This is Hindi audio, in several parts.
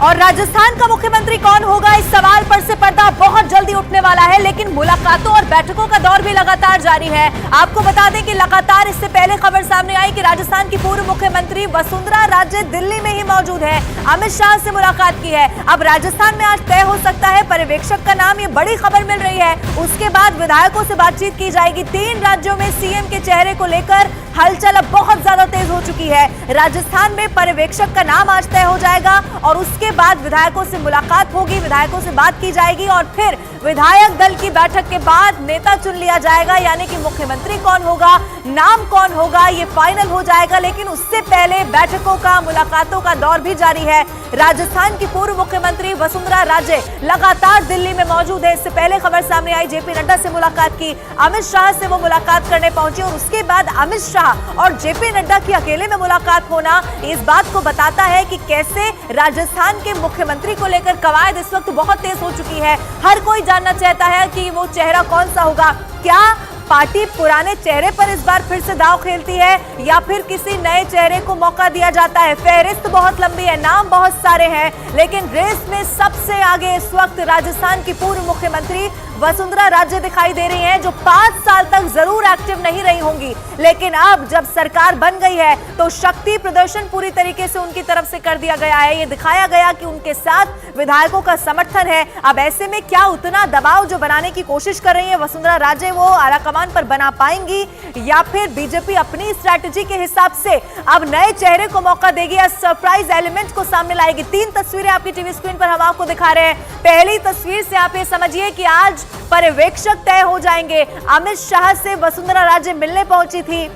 और राजस्थान का मुख्यमंत्री कौन होगा, इस सवाल पर से पर्दा बहुत जल्दी उठने वाला है। लेकिन मुलाकातों और बैठकों का दौर भी लगातार जारी है। आपको बता दें कि लगातार इससे पहले खबर सामने आई कि राजस्थान की पूर्व मुख्यमंत्री वसुंधरा राजे दिल्ली में ही मौजूद है, अमित शाह से मुलाकात की है। अब राजस्थान में आज तय हो सकता है पर्यवेक्षक का नाम, ये बड़ी खबर मिल रही है। उसके बाद विधायकों से बातचीत की जाएगी। 3 राज्यों में सीएम के चेहरे को लेकर हलचल अब बहुत ज्यादा तेज हो चुकी है। राजस्थान में पर्यवेक्षक का नाम आज तय हो जाएगा और उसके बाद विधायकों से मुलाकात होगी, विधायकों से बात की जाएगी और फिर विधायक दल की बैठक के बाद नेता चुन लिया जाएगा, यानी कि मुख्यमंत्री कौन होगा, नाम कौन होगा, ये फाइनल हो जाएगा। लेकिन उससे पहले बैठकों का, मुलाकातों का दौर भी जारी है। राजस्थान की पूर्व मुख्यमंत्री वसुंधरा राजे लगातार दिल्ली में मौजूद है। इससे पहले खबर सामने आई जेपी नड्डा से मुलाकात की, अमित शाह से वो मुलाकात करने पहुंचे और उसके बाद अमित शाह और जेपी नड्डा की अकेले में मुलाकात होना इस बात को बताता है कि कैसे राजस्थान के मुख्यमंत्री को लेकर कवायद इस वक्त बहुत तेज हो चुकी है। हर कोई जानना चाहता है कि वो चेहरा कौन सा होगा। क्या पार्टी पुराने चेहरे पर इस बार फिर से दांव खेलती है या फिर किसी नए चेहरे को मौका दिया जाता है? फहरिस्त बहुत लंबी है, नाम बहुत सारे हैं, लेकिन रेस में सबसे आगे इस वक्त राजस्थान की पूर्व मुख्यमंत्री वसुंधरा राजे दिखाई दे रही हैं, जो 5 साल तक जरूर एक्टिव नहीं रही होंगी, लेकिन अब जब सरकार बन गई है तो शक्ति प्रदर्शन पूरी तरीके से उनकी तरफ से कर दिया गया है। ये दिखाया गया कि उनके साथ विधायकों का समर्थन है। अब ऐसे में क्या उतना दबाव जो बनाने की कोशिश कर रही है वसुंधरा राजे, वो आलाकमान पर बना पाएंगी या फिर बीजेपी अपनी स्ट्रैटेजी के हिसाब से अब नए चेहरे को मौका देगी या सरप्राइज एलिमेंट को सामने लाएगी? 3 तस्वीरें आपकी टीवी स्क्रीन पर हम आपको दिखा रहे हैं। पहली तस्वीर से आप ये समझिए कि आज पर्यवेक्षक तय हो जाएंगे। अमित शाह से वसुंधरा राजे मिलने पहुंची थी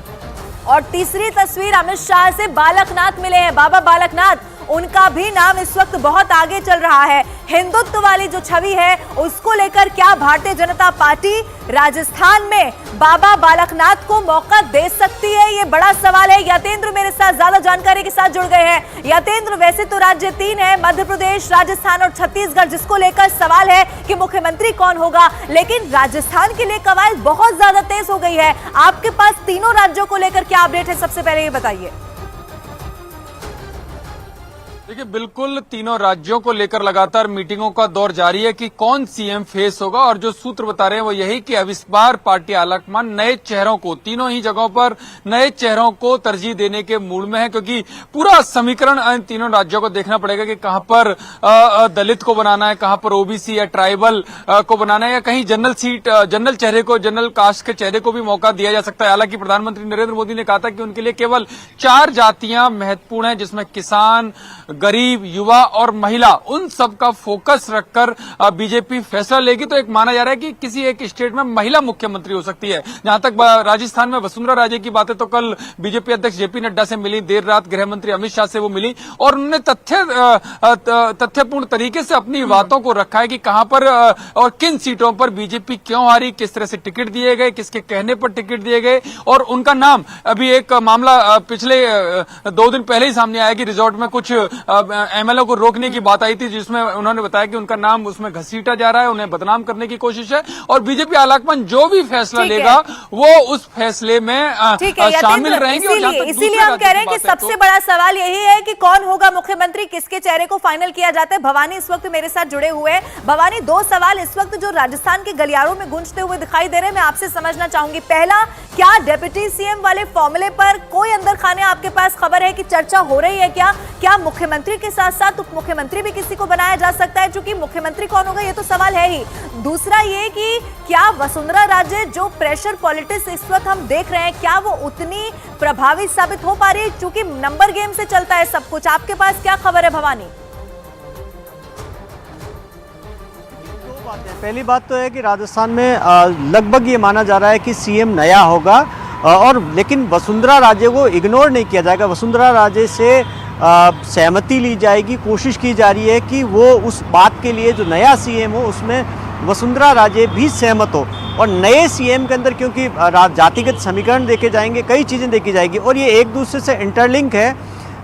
और तीसरी तस्वीर अमित शाह से बालकनाथ मिले हैं, बाबा बालकनाथ, उनका भी नाम इस वक्त बहुत आगे चल रहा है। हिंदुत्व वाली जो छवि है उसको लेकर क्या भारतीय जनता पार्टी राजस्थान में बाबा बालकनाथ को मौका दे सकती है, ये बड़ा सवाल है। यतेंद्र मेरे साथ ज्यादा जानकारी के साथ जुड़ गए हैं। यतेंद्र, वैसे तो राज्य 3 है, मध्य प्रदेश, राजस्थान और छत्तीसगढ़, जिसको लेकर सवाल है कि मुख्यमंत्री कौन होगा, लेकिन राजस्थान के लिए कवायद बहुत ज्यादा तेज हो गई है। आपके पास तीनों राज्यों को लेकर क्या अपडेट है, सबसे पहले ये बताइए। देखिए, बिल्कुल तीनों राज्यों को लेकर लगातार मीटिंगों का दौर जारी है कि कौन सीएम फेस होगा, और जो सूत्र बता रहे हैं वो यही कि अब इस बार पार्टी आलाकमान नए चेहरों को, तीनों ही जगहों पर नए चेहरों को तरजीह देने के मूड में है, क्योंकि पूरा समीकरण इन तीनों राज्यों को देखना पड़ेगा कि कहां पर दलित को बनाना है, कहां पर ओबीसी या ट्राइबल को बनाना है, या कहीं जनरल सीट, जनरल चेहरे को, जनरल कास्ट के चेहरे को भी मौका दिया जा सकता है। हालांकि प्रधानमंत्री नरेंद्र मोदी ने कहा था कि उनके लिए केवल 4 जातियां महत्वपूर्ण है, जिसमें किसान, गरीब, युवा और महिला, उन सब का फोकस रखकर बीजेपी फैसला लेगी। तो एक माना जा रहा है कि किसी एक स्टेट में महिला मुख्यमंत्री हो सकती है। जहां तक राजस्थान में वसुंधरा राजे की बात है तो कल बीजेपी अध्यक्ष जेपी नड्डा से मिली, देर रात गृह मंत्री अमित शाह से वो मिली और उन्होंने तथ्यपूर्ण तरीके से अपनी बातों को रखा है कि कहां पर और किन सीटों पर बीजेपी क्यों हारी, किस तरह से टिकट दिए गए, किसके कहने पर टिकट दिए गए, और उनका नाम, अभी एक मामला पिछले 2 दिन पहले ही सामने आया कि रिजॉर्ट में कुछ एमएलए को रोकने की बात आई थी, जिसमें उन्होंने बताया कि उनका नाम उसमें घसीटा जा रहा है, उन्हें बदनाम करने की कोशिश है, और बीजेपी आलाकमान जो भी फैसला लेगा वो उस फैसले में शामिल रहेंगे। इसीलिए हम कह रहे हैं कि सबसे बड़ा सवाल यही है कि कौन होगा मुख्यमंत्री, किसके चेहरे को फाइनल किया जाता है। भवानी इस वक्त मेरे साथ जुड़े हुए हैं। भवानी, 2 सवाल इस वक्त जो राजस्थान के गलियारों में गूंजते हुए दिखाई दे रहे हैं, मैं आपसे समझना चाहूंगी। पहला, क्या डिप्टी सीएम वाले फॉर्मूले पर कोई अंदर खाने आपके पास खबर है कि चर्चा हो रही है? क्या मुख्यमंत्री के साथ साथ उप मुख्यमंत्री भी किसी को बनाया जा सकता है? चूंकि मुख्यमंत्री कौन होगा ये तो सवाल है ही। दूसरा ये कि क्या वसुंधरा राजे जो प्रेशर पॉलिटिक्स इस वक्त हम देख रहे हैं, क्या वो उतनी प्रभावी साबित हो पा रही है? चूंकि नंबर गेम से चलता है सब कुछ। आपके पास क्या खबर है भवानी? 2 बातें। पहली बात तो है कि राजस्थान में लगभग ये माना जा रहा है कि सीएम नया होगा, और लेकिन वसुंधरा राजे को इग्नोर नहीं किया जाएगा। वसुंधरा राजे से सहमति ली जाएगी, कोशिश की जा रही है कि वो उस बात के लिए जो नया सीएम हो उसमें वसुंधरा राजे भी सहमत हो, और नए सीएम के अंदर क्योंकि जातिगत समीकरण देखे जाएंगे, कई चीज़ें देखी जाएगी और ये एक दूसरे से इंटरलिंक है।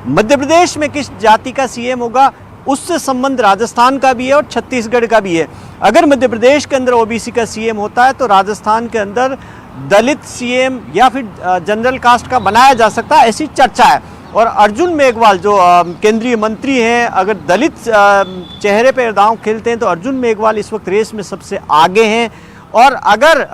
मध्य प्रदेश में किस जाति का सीएम होगा उससे संबंध राजस्थान का भी है और छत्तीसगढ़ का भी है। अगर मध्य प्रदेश के अंदर ओबीसी का सीएम होता है तो राजस्थान के अंदर दलित सीएम या फिर जनरल कास्ट का बनाया जा सकता है, ऐसी चर्चा है। और अर्जुन मेघवाल जो केंद्रीय मंत्री हैं, अगर दलित चेहरे पे दांव खेलते हैं तो अर्जुन मेघवाल इस वक्त रेस में सबसे आगे हैं। और अगर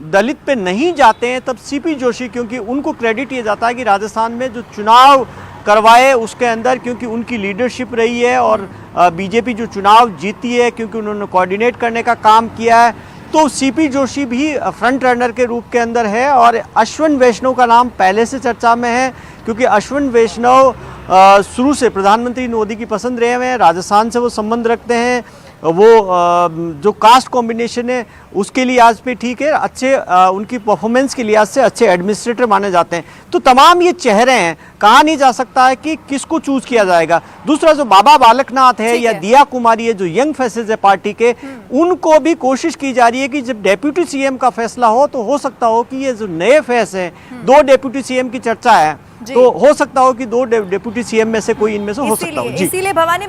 दलित पे नहीं जाते हैं तब सीपी जोशी, क्योंकि उनको क्रेडिट ये जाता है कि राजस्थान में जो चुनाव करवाए उसके अंदर, क्योंकि उनकी लीडरशिप रही है और बीजेपी जो चुनाव जीती है क्योंकि उन्होंने कोऑर्डिनेट करने का काम किया है, तो सीपी जोशी भी फ्रंट रनर के रूप के अंदर है। और अश्विन वैष्णव का नाम पहले से चर्चा में है, क्योंकि अश्विन वैष्णव शुरू से प्रधानमंत्री मोदी की पसंद रहे हुए हैं, राजस्थान से वो संबंध रखते हैं, वो जो कास्ट कॉम्बिनेशन है उसके लिहाज पे ठीक है, अच्छे उनकी परफॉर्मेंस के लिहाज से अच्छे एडमिनिस्ट्रेटर माने जाते हैं। तो तमाम ये चेहरे हैं, कहा नहीं जा सकता है कि किसको चूज किया जाएगा। दूसरा जो बाबा बालकनाथ है या दिया कुमारी है, जो यंग फेसेस है पार्टी के, उनको भी कोशिश की जा रही है कि जब डेप्यूटी सीएम का फैसला हो तो हो सकता हो कि ये जो नए फेस हैं, 2 डेप्यूटी सीएम की चर्चा है, तो हो सकता हो कि 2 डेप्यूटी सीएम में से कोई इनमें से हो सकता हो। इसीलिए भवानी